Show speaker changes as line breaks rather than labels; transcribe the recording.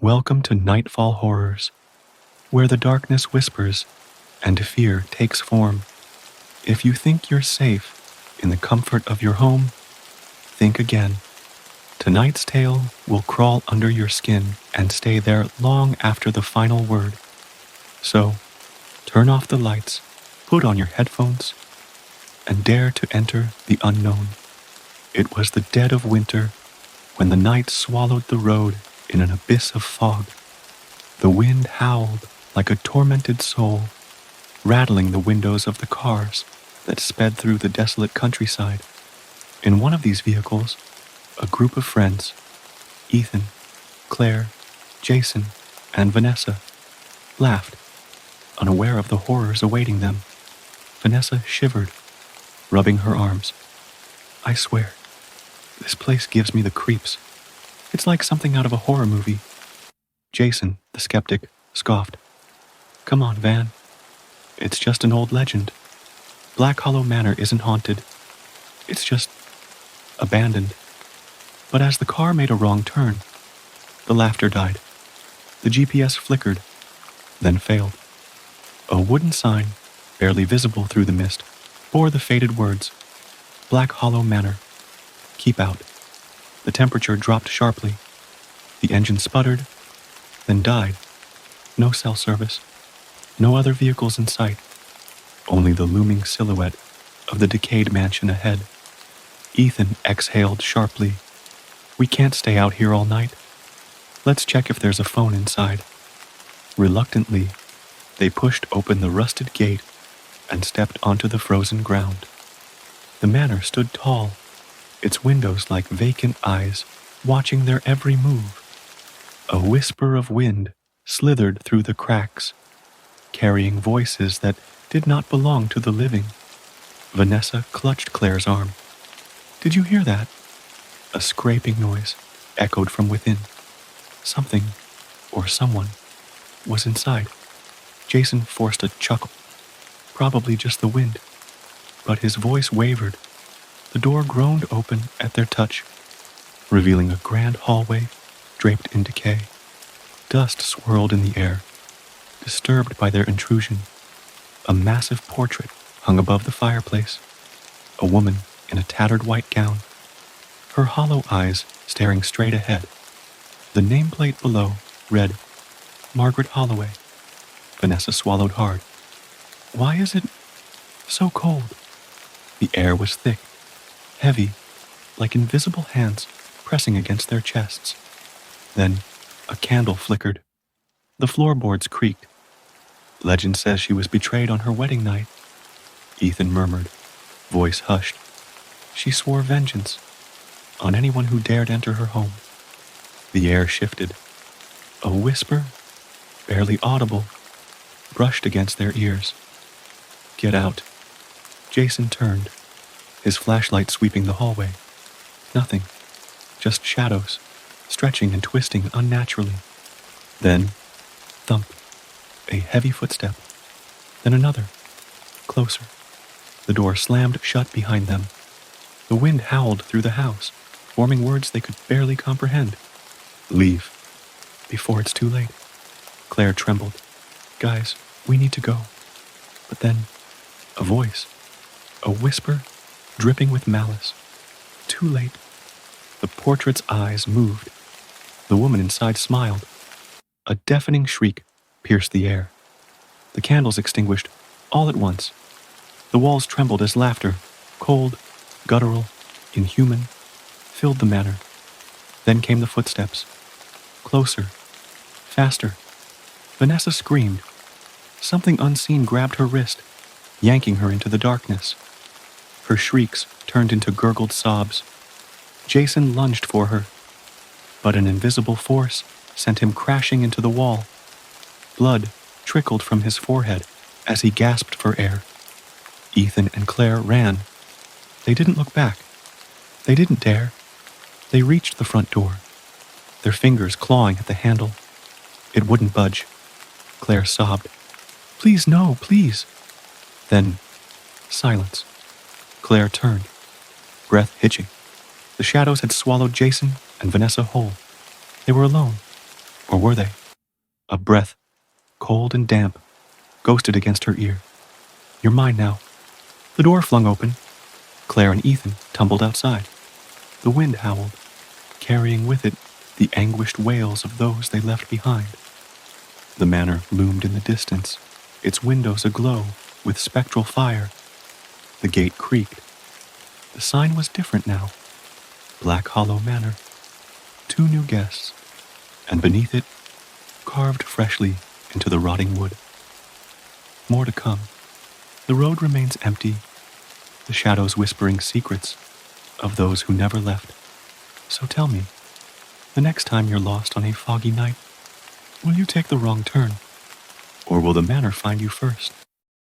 Welcome to Nightfall Horrors, where the darkness whispers and fear takes form. If you think you're safe in the comfort of your home, think again. Tonight's tale will crawl under your skin and stay there long after the final word. So, turn off the lights, put on your headphones, and dare to enter the unknown. It was the dead of winter when the night swallowed the road in an abyss of fog. The wind howled like a tormented soul, rattling the windows of the cars that sped through the desolate countryside. In one of these vehicles, a group of friends, Ethan, Claire, Jason, and Vanessa, laughed, unaware of the horrors awaiting them. Vanessa shivered, rubbing her arms. I swear, this place gives me the creeps. It's like something out of a horror movie. Jason, the skeptic, scoffed. Come on, Van. It's just an old legend. Black Hollow Manor isn't haunted. It's just abandoned. But as the car made a wrong turn, the laughter died. The GPS flickered, then failed. A wooden sign, barely visible through the mist, bore the faded words, Black Hollow Manor. Keep out. The temperature dropped sharply. The engine sputtered, then died. No cell service. No other vehicles in sight. Only the looming silhouette of the decayed mansion ahead. Ethan exhaled sharply. We can't stay out here all night. Let's check if there's a phone inside. Reluctantly, they pushed open the rusted gate and stepped onto the frozen ground. The manor stood tall, its windows like vacant eyes, watching their every move. A whisper of wind slithered through the cracks, carrying voices that did not belong to the living. Vanessa clutched Claire's arm. Did you hear that? A scraping noise echoed from within. Something, or someone, was inside. Jason forced a chuckle. Probably just the wind. But his voice wavered. The door groaned open at their touch, revealing a grand hallway draped in decay. Dust swirled in the air, disturbed by their intrusion. A massive portrait hung above the fireplace. A woman in a tattered white gown, her hollow eyes staring straight ahead. The nameplate below read, Margaret Holloway. Vanessa swallowed hard. Why is it so cold? The air was thick, heavy, like invisible hands pressing against their chests. Then a candle flickered. The floorboards creaked. Legend says she was betrayed on her wedding night. Ethan murmured, voice hushed. She swore vengeance on anyone who dared enter her home. The air shifted. A whisper, barely audible, brushed against their ears. Get out. Jason turned, his flashlight sweeping the hallway. Nothing, just shadows, stretching and twisting unnaturally. Then, thump, a heavy footstep. Then another, closer. The door slammed shut behind them. The wind howled through the house, forming words they could barely comprehend. Leave, before it's too late. Claire trembled. Guys, we need to go. But then, a voice, a whisper, dripping with malice. Too late. The portrait's eyes moved. The woman inside smiled. A deafening shriek pierced the air. The candles extinguished all at once. The walls trembled as laughter, cold, guttural, inhuman, filled the manor. Then came the footsteps. Closer. Faster. Vanessa screamed. Something unseen grabbed her wrist, yanking her into the darkness. Her shrieks turned into gurgled sobs. Jason lunged for her, but an invisible force sent him crashing into the wall. Blood trickled from his forehead as he gasped for air. Ethan and Claire ran. They didn't look back. They didn't dare. They reached the front door, their fingers clawing at the handle. It wouldn't budge. Claire sobbed. Please, no, please. Then, silence. Claire turned, breath hitching. The shadows had swallowed Jason and Vanessa whole. They were alone, Or were they? A breath, cold and damp, ghosted against her ear. You're mine now. The door flung open. Claire and Ethan tumbled outside. The wind howled, carrying with it the anguished wails of those they left behind. The manor loomed in the distance, its windows aglow with spectral fire. The gate creaked. The sign was different now. Black Hollow Manor. 2 new guests, and beneath it, carved freshly into the rotting wood. More to come. The road remains empty, the shadows whispering secrets of those who never left. So tell me, the next time you're lost on a foggy night, will you take the wrong turn? Or will the manor find you first?